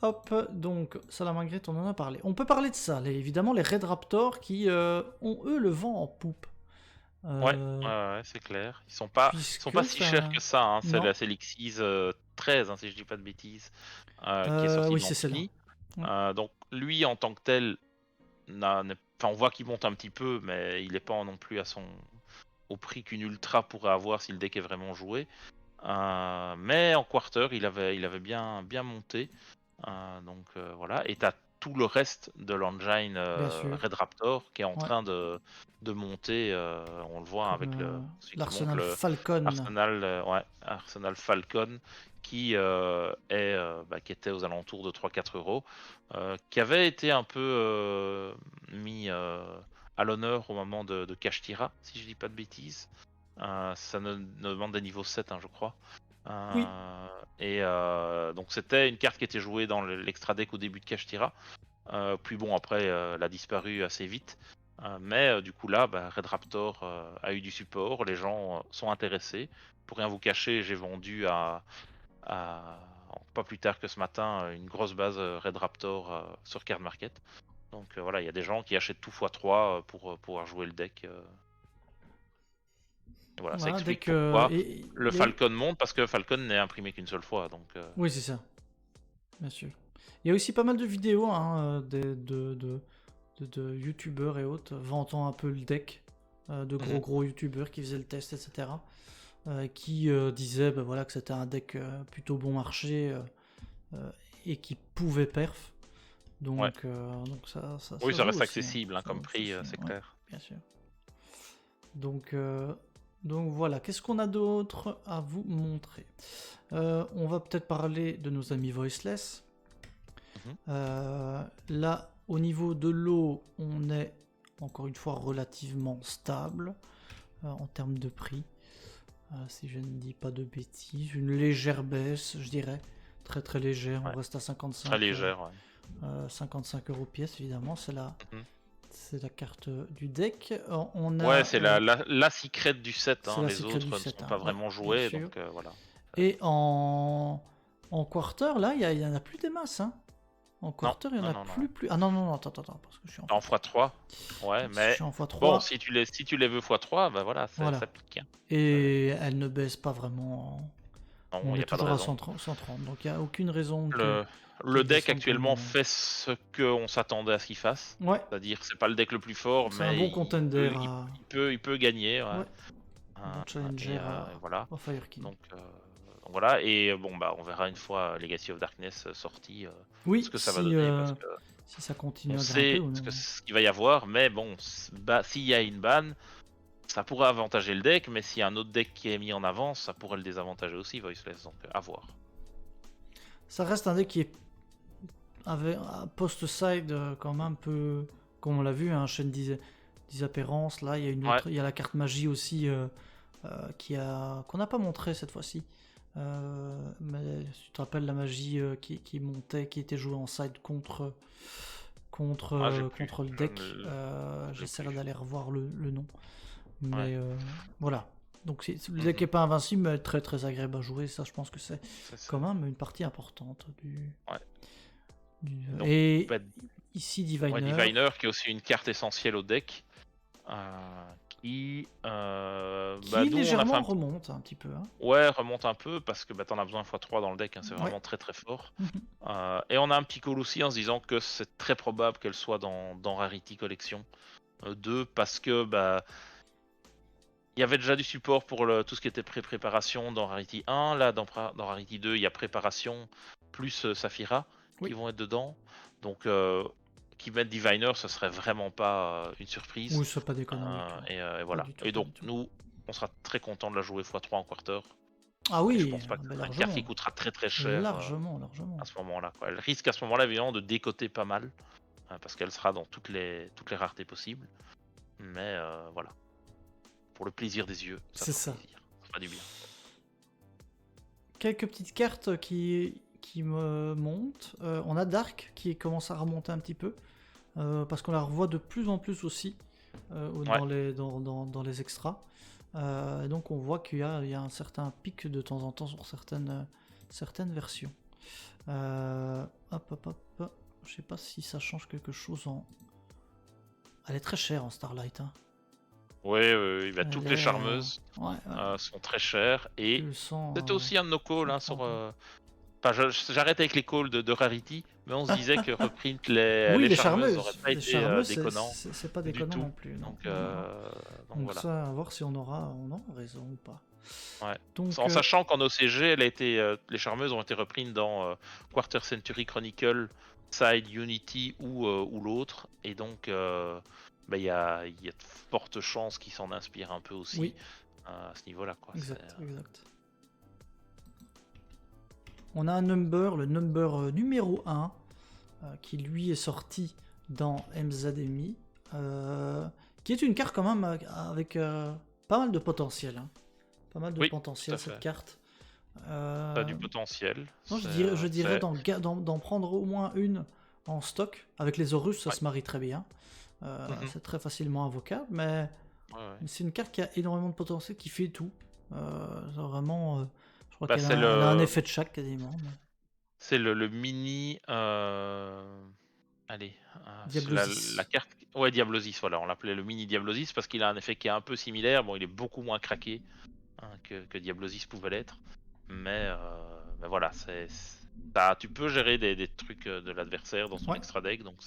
Hop, donc, Salamangreat, on en a parlé. On peut parler de ça, évidemment, les Red Raptor qui ont, eux, le vent en poupe. Ouais, c'est clair. Ils sont pas si chers que ça. Hein. C'est Non. la Lexis 13, hein, si je dis pas de bêtises, qui est sortie oui, de c'est celle-là. l'Ampli. Donc lui, en tant que tel, on voit qu'il monte un petit peu, mais il est pas non plus au prix qu'une Ultra pourrait avoir si le deck est vraiment joué. Mais en quarter, il avait bien monté. Donc voilà. Et t'as tout le reste de l'engine Bien sûr. Red Raptor qui est en Ouais. train de monter. On le voit Comme, avec l'Arsenal Falcon. Arsenal Falcon qui qui était aux alentours de 3-4 euros, qui avait été un peu mis à l'honneur au moment de Kashtira, si je dis pas de bêtises. Ça ne demande des niveaux 7, hein, je crois. Oui. Et donc c'était une carte qui était jouée dans l'extra deck au début de Kashtira. Puis bon, après, elle a disparu assez vite. Mais du coup là, Red Raptor a eu du support, les gens sont intéressés. Pour rien vous cacher, j'ai vendu pas plus tard que ce matin une grosse base Red Raptor sur Card Market. Donc voilà, il y a des gens qui achètent tout x3 pour pouvoir jouer le deck. Et voilà, ça explique pourquoi le Falcon monte, parce que Falcon n'est imprimé qu'une seule fois. Donc, oui, c'est ça. Bien sûr. Il y a aussi pas mal de vidéos hein, de youtubeurs et autres vantant un peu le deck, de gros youtubeurs qui faisaient le test, etc. Qui disaient voilà, que c'était un deck plutôt bon marché et qui pouvait perf. Donc ça oui, ça reste aussi, accessible hein. comme prix, c'est clair. Bien sûr. Donc voilà, qu'est-ce qu'on a d'autre à vous montrer? On va peut-être parler de nos amis Voiceless. Là, au niveau de l'eau, on est encore une fois relativement stable en termes de prix. Si je ne dis pas de bêtises, une légère baisse, je dirais. Très très légère, on reste à 55. Très légère, 55 euros pièce, évidemment, c'est la carte du deck. C'est la secret du set, hein. Les autres ne sont pas vraiment joués, donc voilà. Et en quarter, là, il y en a plus des masses, hein. En quarter, il y en a plus. Ah non, attends, parce que je suis en x3. Ouais, mais je suis en x3. Bon, si tu les veux x3, voilà, ça pique. Hein. Et elle ne baisse pas vraiment. Non, on y est a pas de toujours à raison. 130, donc il n'y a aucune raison. Le deck actuellement fait ce qu'on s'attendait à ce qu'il fasse. Ouais. C'est-à-dire, c'est pas le deck le plus fort, mais un bon contender. Il peut gagner. Ouais. Bon challenger voilà. Fire King. Donc voilà, et bon on verra une fois Legacy of Darkness sorti ce que ça va donner. Parce que si ça continue On à grimper sait ou non. ce qu'il va y avoir, mais bon, s'il y a une ban, ça pourrait avantager le deck, mais s'il y a un autre deck qui est mis en avant, ça pourrait le désavantager aussi, Voiceless, donc à voir. Ça reste un deck qui est avec un post-side quand même un peu, comme on l'a vu, un chaîne disapparence. Là, il y a une autre, il y a la carte magie aussi qu'on n'a pas montré cette fois-ci. Mais tu te rappelles la magie qui montait, qui était jouée en side contre le deck. J'essaierai d'aller revoir le nom. Mais voilà. Donc le deck n'est pas invincible, mais très très agréable à jouer. Ça, je pense que c'est quand même une partie importante du. Donc, et ici Diviner. Diviner qui est aussi une carte essentielle au deck. Qui légèrement remonte un petit peu. Hein. Ouais, remonte un peu parce que t'en as besoin x3 dans le deck, hein, c'est vraiment très très fort. Et on a un petit call aussi en se disant que c'est très probable qu'elle soit dans Rarity Collection 2 parce que il y avait déjà du support pour tout ce qui était préparation dans Rarity 1. Là, dans Rarity 2, il y a préparation plus Saphira qui vont être dedans. Donc, qui mettent Diviner, ce serait vraiment pas une surprise. Oui, ça pas déconnant. Et voilà. Et donc, nous, on sera très content de la jouer x3 en quarter. Ah oui, et je pense pas que c'est une carte qui coûtera très très cher. Largement. À ce moment-là. Elle risque à ce moment-là, évidemment, de décoter pas mal. Parce qu'elle sera dans toutes les raretés possibles. Mais voilà. Pour le plaisir des yeux. C'est ça. Ça fera du bien. Quelques petites cartes qui me montent. On a Dark qui commence à remonter un petit peu. Parce qu'on la revoit de plus en plus aussi dans les extras. Donc on voit qu'il y a un certain pic de temps en temps sur certaines versions. Hop. Je sais pas si ça change quelque chose en. Elle est très chère en Starlight. Hein. Oui, toutes les charmeuses sont très chères. Et c'était aussi un de nos calls sur. J'arrête avec les calls de Rarity, mais on se disait que reprint les charmeuses n'auraient pas été déconnant. C'est pas déconnant non plus. Non. Donc voilà. ça, à voir si on aura raison ou pas. Ouais. Donc, en sachant qu'en OCG, les charmeuses ont été reprises dans Quarter Century Chronicle, Side Unity ou l'autre. Et donc, il y a de fortes chances qu'ils s'en inspirent un peu aussi à ce niveau-là. Exact. On a le number numéro 1, qui lui est sorti dans MZMI, qui est une carte quand même avec pas mal de potentiel. Hein. Pas mal de potentiel cette carte. T'as du potentiel. Non, je dirais d'en prendre au moins une en stock. Avec les Horus, ça se marie très bien. C'est très facilement invocable, mais c'est une carte qui a énormément de potentiel, qui fait tout. Vraiment... Je crois qu'elle a un effet de chaque quasiment. Mais... C'est le mini. Allez. Diablosis. La carte. Ouais, Diablosis, voilà. On l'appelait le mini Diablosis parce qu'il a un effet qui est un peu similaire. Bon, il est beaucoup moins craqué que Diablosis pouvait l'être. Mais voilà, tu peux gérer des trucs de l'adversaire dans son extra deck. Donc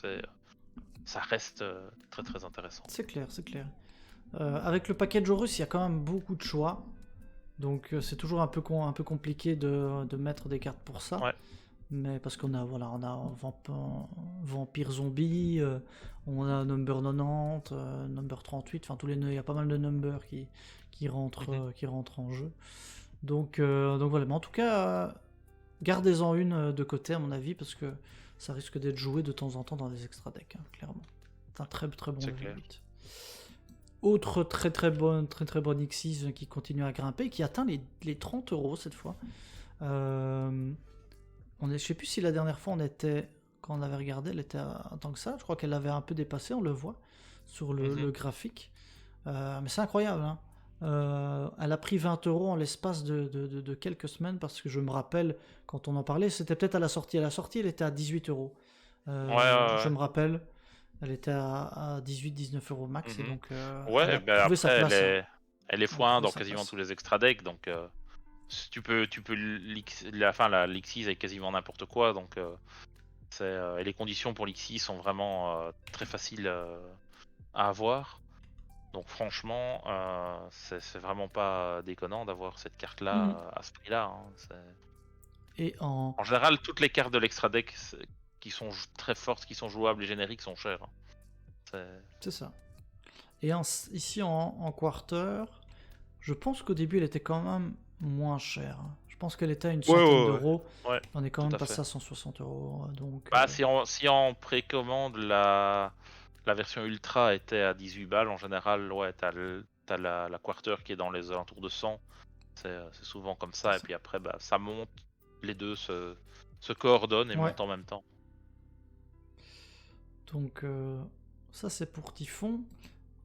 ça reste très très intéressant. C'est clair. Avec le package Horus, il y a quand même beaucoup de choix. Donc c'est toujours un peu compliqué de mettre des cartes pour ça. Mais parce qu'on a Vampire Zombie, on a Number 90, Number 38, enfin il y a pas mal de numbers qui rentrent en jeu. Donc voilà, mais en tout cas, gardez-en une de côté à mon avis, parce que ça risque d'être joué de temps en temps dans les extra decks, hein, clairement. C'est un très très bon level 8. Autre très bonne Xyz qui continue à grimper, qui atteint les 30 € cette fois. Je sais plus si la dernière fois quand on avait regardé, elle était en tant que ça. Je crois qu'elle l'avait un peu dépassé, on le voit sur le graphique. Mais c'est incroyable. Hein. Elle a pris 20 € en l'espace de quelques semaines, parce que je me rappelle, quand on en parlait, c'était peut-être à la sortie. À la sortie, elle était à 18 €. Je me rappelle. Elle était à 18-19 € max. Et donc, après, sa place, elle est x1 dans quasiment tous les extra decks. Donc, tu peux la Lixis avec quasiment n'importe quoi. Donc, et les conditions pour Lixis sont vraiment très faciles à avoir. Donc, franchement, c'est vraiment pas déconnant d'avoir cette carte-là à ce prix-là. Hein. En général, toutes les cartes de l'extra deck qui sont très fortes, qui sont jouables, les génériques sont chers. Hein. C'est ça. Et ici en quarter, je pense qu'au début elle était quand même moins chère. Je pense qu'elle était à une Ouais, centaine ouais, ouais. d'euros. Ouais, On est quand tout même à passé fait. à 160 euros. Donc, Bah, si on précommande la version Ultra était à 18 balles, en général, ouais, t'as la Quarter qui est dans les alentours de 100. C'est souvent comme ça, et puis après, bah, ça monte, les deux se coordonnent et ouais. montent en même temps. Donc ça c'est pour Typhon.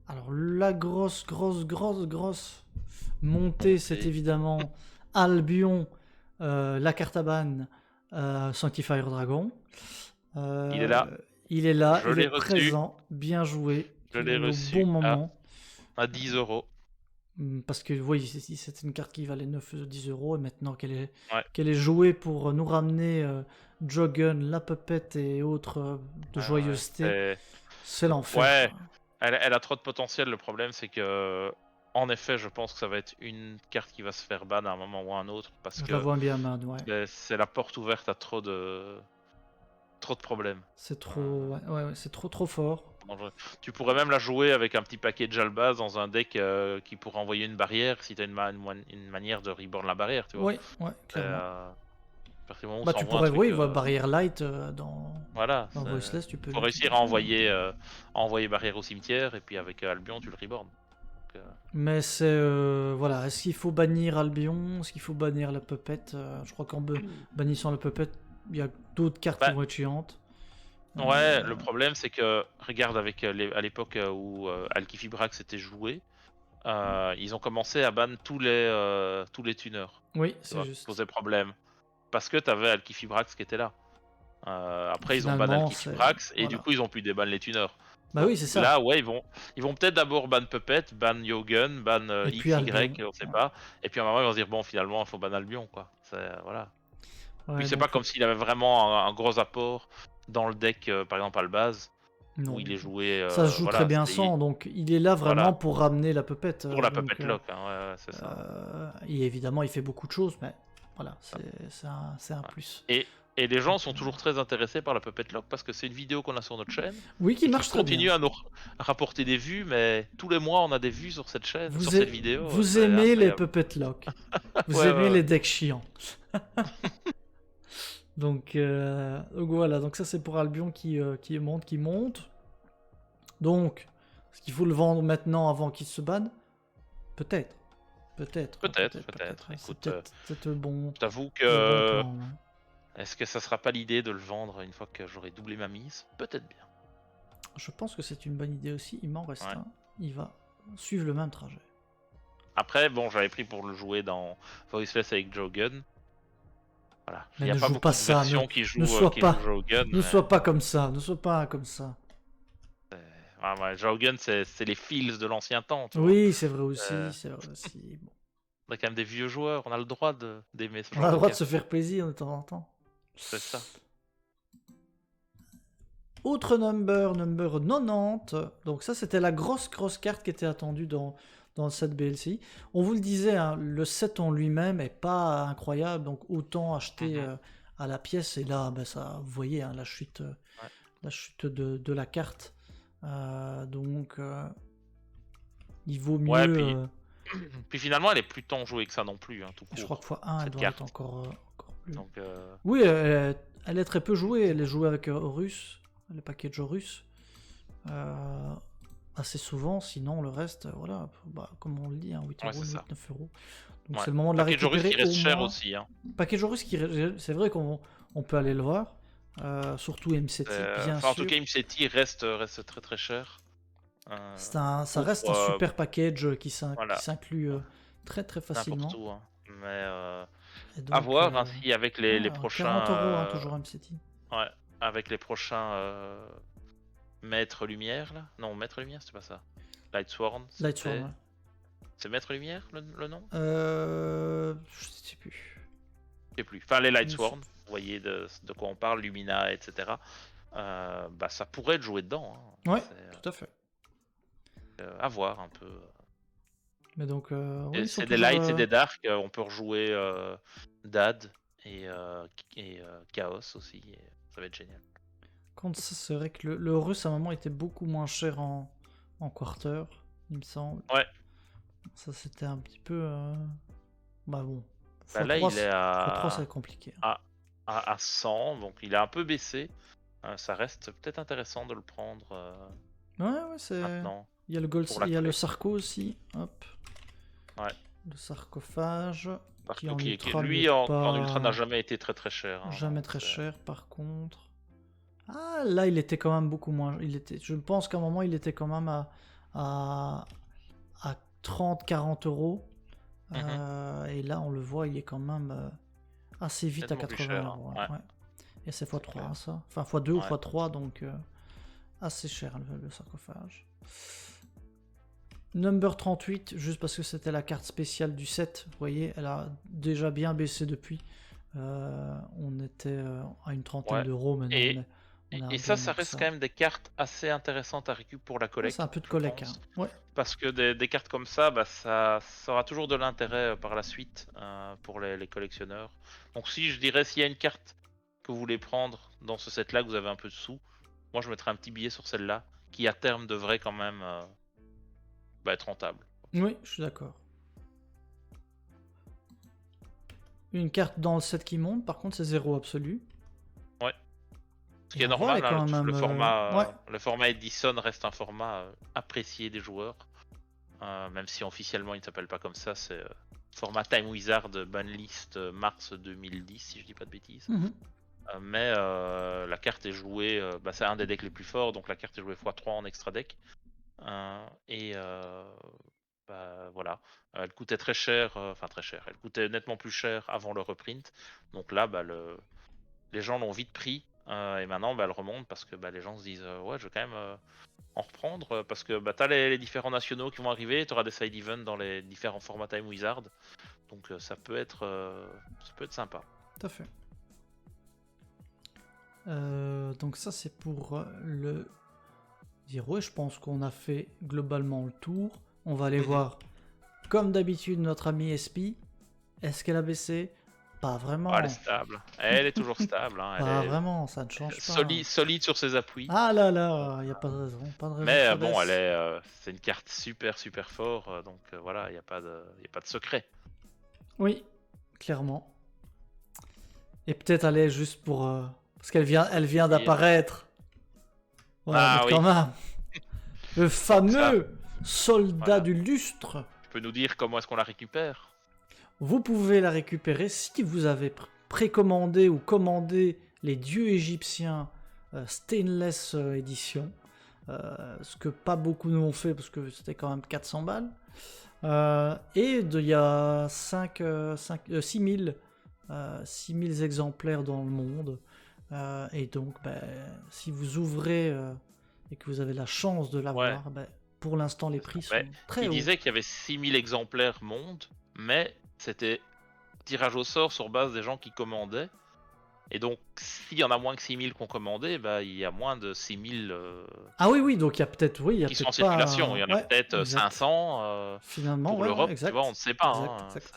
Alors la grosse montée, c'est évidemment Albion, la Cartaban, Sanctifier Dragon. Il est là, Il est là, je il est l'ai reçu, présent, bien joué. je Il est l'ai allé au bon reçu moment. à 10 euros. Parce que oui, c'était une carte qui valait 9-10 euros et maintenant Ouais. qu'elle est jouée pour nous ramener Jogun, la Puppet et autres de joyeuseté, c'est l'enfer. Ouais, quoi. elle a trop de potentiel. Le problème, c'est que, en effet, je pense que ça va être une carte qui va se faire ban à un moment ou à un autre parce Je la que vois bien, man, ouais. c'est la porte ouverte à trop de problèmes. C'est trop, ouais, c'est trop fort. Tu pourrais même la jouer avec un petit paquet de Jalbaz dans un deck qui pourrait envoyer une barrière si tu as une manière de reborn la barrière, tu vois. Ouais, clairement. À partir du moment où Bah ça tu envoie un pourrais, truc. oui, barrière light Voilà. dans Voiceless, tu peux Faut réussir l'utiliser. à envoyer barrière au cimetière et puis avec Albion, tu le reborn. Donc, Mais c'est, voilà, est-ce qu'il faut bannir Albion? Est-ce qu'il faut bannir la Puppet? Je crois qu'en bannissant la Puppet, il y a d'autres cartes qui Bah, vont être chiantes. ouais, le problème c'est que, regarde, avec à l'époque où Alkifibrax était joué, ils ont commencé à ban tous les tuners. Oui, Tu c'est vois, qui juste. posaient problème. Parce que t'avais Alkifibrax qui était là. Après, ils ont ban Finalement, c'est. Alkifibrax et du Voilà. coup, ils ont pu déban les tuners. Bah Donc oui, c'est ça. là, ouais, ils vont peut-être d'abord ban Puppet, ban Yogun, ban Et puis Albion. XY, on sait pas. Et puis à un moment, ils vont se dire, bon, finalement, il faut ban Albion, quoi. Voilà. Puis Ouais, c'est pas donc, comme s'il avait vraiment un gros apport dans le deck, par exemple, Albaz, où non. il est joué, Ça se joue très voilà, bien sans, donc il est là vraiment voilà, pour ramener la Puppet. pour la Puppet Lock, hein, ouais, c'est ça. Et évidemment, il fait beaucoup de choses, mais voilà, Ah. c'est un Ouais. plus. Et les gens sont toujours très intéressés par la Puppet Lock parce que c'est une vidéo qu'on a sur notre chaîne Oui, qui et qui marche très bien. continue à nous rapporter des vues, mais tous les mois on a des vues sur cette chaîne, sur Vous, cette vidéo, vous c'est aimez les incroyable. Puppet Lock. Vous Ouais, aimez ouais, les ouais. decks chiants. Donc voilà, donc ça c'est pour Albion qui monte. Donc, est-ce qu'il faut le vendre maintenant avant qu'il se banne? Peut-être. Peut-être. Peut-être. C'est Écoute, peut-être je t'avoue le bon que plan. Ouais. est-ce que ça sera pas l'idée de le vendre une fois que j'aurai doublé ma mise? Peut-être bien. Je pense que c'est une bonne idée aussi. Il m'en reste Ouais. un. Il va suivre le même trajet. Après, bon, j'avais pris pour le jouer dans Voiceless avec Jogun. Voilà. Il Mais n'y a ne pas joue beaucoup pas de ça. versions Ne sois pas, Jogun, ne mais sois pas comme ça. Ne sois pas comme ça. ouais, Jogun, c'est les feels de l'ancien temps, tu vois. Oui, c'est vrai Euh, aussi. C'est vrai aussi. Bon. On a quand même des vieux joueurs, on a le droit d'aimer ce On a genre le de droit de se cartes. faire plaisir de temps en temps. C'est ça. Autre number 90. Donc ça, c'était la grosse carte qui était attendue dans le set BLC. On vous le disait, hein, le set en lui-même est pas incroyable, donc autant acheter à la pièce. Et là, ben, ça, vous voyez, hein, Ouais. la chute de la carte. Donc, il vaut mieux. Ouais, puis finalement, elle est plus tant jouée que ça non plus, hein, tout Je crois court, que x1, elle cette doit être carte. encore plus. Donc, Oui, elle est très peu jouée. Elle est jouée avec Horus, le package Horus. Assez souvent, sinon le reste, voilà, bah, comme on le dit, hein, 8 ouais, euros, c'est 8, ça. 9 euros. Donc Ouais. c'est le moment de la Package Horus qui récupérer au reste cher moins. aussi, hein. Package Horus, c'est vrai qu'on peut aller le voir, surtout MCT, bien Enfin, en tout sûr. cas, MCT reste très très cher. Ça reste un super package qui Voilà, s'inclut très très n'importe facilement. où, hein. Mais Et à donc, voir, hein, si avec les 40 euros, hein, prochains, toujours MCT. ouais, avec les prochains Maître Lumière là. Non, Maître Lumière, c'était pas ça. Lightsworn, Lightsworn, c'était. ouais. C'est Maître Lumière le nom? Je sais plus. Je sais plus. Enfin, les Je sais Lightsworn, plus. vous voyez de quoi on parle, Lumina, etc. Bah, ça pourrait être joué dedans. Hein. Ouais, tout à fait. À voir un peu. Mais donc, oui, ils sont C'est des toujours. lights et des darks. On peut rejouer Dad et Chaos aussi. Et ça va être génial. contre, ça, c'est vrai que le Horus à un moment était beaucoup moins cher en quarter, il me semble. Ouais. Ça, c'était un petit peu. Bah bon. Bah là, il est x3, c'est compliqué. à 100, donc il a un peu baissé. Ça reste peut-être intéressant de le prendre Ouais, c'est. maintenant. Il y a le gold, pour la il y a le collecte. sarco aussi. Hop. Ouais. Le sarcophage. Parce Qui que en ultra lui, n'est en ultra pas n'a jamais été très cher. Hein, jamais donc très c'est- cher, par contre. Ah, là, il était quand même beaucoup moins. Je pense qu'à un moment, il était quand même à, à 30-40 euros. Et là, on le voit, il est quand même assez vite à Nettement plus 80 cher, euros. hein. Ouais. Ouais. Et c'est C'est x3, clair. ça. Enfin, x2 ou Ouais. x3, donc assez cher le sarcophage. Number 38, juste parce que c'était la carte spéciale du set. Vous voyez, elle a déjà bien baissé depuis. On était à une trentaine Ouais. d'euros maintenant. Et, on a et bien ça moins que reste quand même des cartes assez intéressantes à récupérer pour la Ouais, collecte. c'est un peu de je collect. pense. Ouais. Parce que des cartes comme ça, bah, ça aura toujours de l'intérêt par la suite pour les collectionneurs. Donc si je dirais, s'il y a une carte que vous voulez prendre dans ce set-là, que vous avez un peu de sous, moi je mettrais un petit billet sur celle-là, qui à terme devrait quand même être rentable. Oui, je suis d'accord. Une carte dans le set qui monte, par contre, c'est 0 absolu. Ouais. Ce qui Et est on voit, normal, elle est quand hein, même, ouais. le format Edison reste un format apprécié des joueurs. Même si officiellement il ne s'appelle pas comme ça, c'est format Time Wizard Banlist mars 2010, si je dis pas de bêtises. Mhm. Mais la carte est jouée, c'est un des decks les plus forts, donc la carte est jouée x3 en extra deck. Voilà, elle coûtait très cher, très cher, elle coûtait nettement plus cher avant le reprint. Donc là, les gens l'ont vite pris, et maintenant elle remonte parce que les gens se disent ouais, je vais quand même en reprendre, parce que t'as les différents nationaux qui vont arriver, tu auras des side events dans les différents formats Time Wizard, donc ça peut être sympa. Tout à fait. Donc ça, c'est pour le 0. Et je pense qu'on a fait globalement le tour. On va aller voir, comme d'habitude, notre amie SP. Est-ce qu'elle a baissé? Pas vraiment. Elle est stable, elle est toujours stable. Hein. Pas Elle est vraiment, ça ne change pas. solide sur ses appuis. Ah là là, il n'y a pas de raison. Pas de raison que Mais ça bon, baisse. c'est une carte super fort, donc voilà, il n'y a pas de secret. Oui, clairement. Et peut-être aller juste pour... parce qu'elle vient d'apparaître. Ouais, Ah mais quand oui. même. Le fameux soldat Voilà. du lustre. Tu peux nous dire comment est-ce qu'on la récupère? Vous pouvez la récupérer si vous avez précommandé ou commandé les dieux égyptiens Stainless Edition. Ce que pas beaucoup nous ont fait parce que c'était quand même 400 balles. Et il y a 6000 exemplaires dans le monde. Et donc, si vous ouvrez et que vous avez la chance de l'avoir, pour l'instant, les prix sont très hauts. Il disait qu'il y avait 6000 exemplaires monde, mais c'était tirage au sort sur base des gens qui commandaient. Et donc, s'il y en a moins que 6000 qui ont commandé, il y a moins de 6000 Ah oui, donc il y a peut-être qui sont en circulation. Il y en a peut-être exact. 500 finalement, pour l'Europe, exact. tu vois, on ne sait pas. Exact.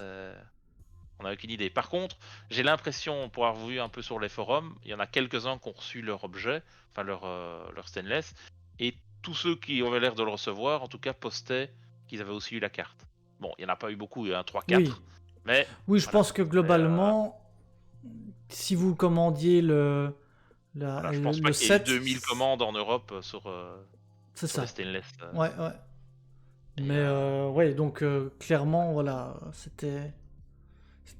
On n'a aucune idée. Par contre, j'ai l'impression, pour avoir vu un peu sur les forums, il y en a quelques-uns qui ont reçu leur objet, enfin leur stainless, et tous ceux qui avaient l'air de le recevoir, en tout cas, postaient qu'ils avaient aussi eu la carte. Bon, il n'y en a pas eu beaucoup, il y en a 3-4, Oui. mais... Oui, je pense que globalement, si vous commandiez le je pense pas qu'il y ait 2000 commandes en Europe sur c'est ça. les stainless. Ouais. Mais donc clairement, voilà, c'était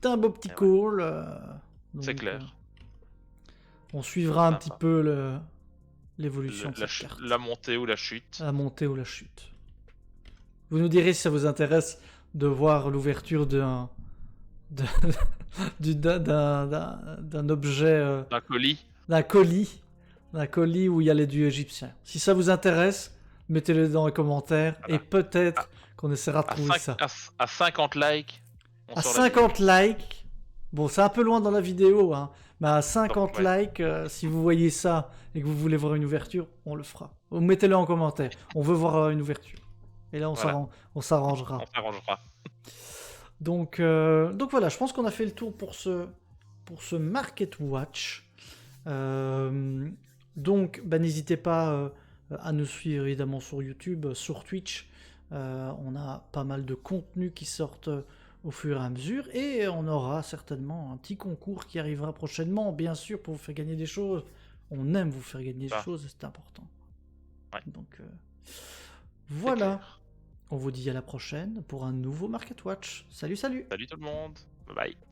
un beau petit call. C'est clair. On suivra un petit peu l'évolution de cette carte. La montée ou la chute. La montée ou la chute. Vous nous direz si ça vous intéresse de voir l'ouverture d'un objet. D'un colis où il y a les dieux égyptiens. Si ça vous intéresse, mettez-le dans les commentaires et peut-être qu'on essaiera de trouver ça. À 50 likes. À 50 likes. Bon, c'est un peu loin dans la vidéo, hein, mais à 50 likes, si vous voyez ça et que vous voulez voir une ouverture, on le fera. Mettez-le en commentaire. On veut voir une ouverture. Et là, on s'arrangera. On s'arrangera. Donc voilà, je pense qu'on a fait le tour pour ce Market Watch. Donc, bah, n'hésitez pas à nous suivre évidemment sur YouTube, sur Twitch. On a pas mal de contenus qui sortent au fur et à mesure. Et on aura certainement un petit concours qui arrivera prochainement, bien sûr, pour vous faire gagner des choses. On aime vous faire gagner des Ça, choses, c'est important. ouais, Donc, c'est voilà. clair. On vous dit à la prochaine pour un nouveau Market Watch. Salut, salut! Salut tout le monde. Bye bye.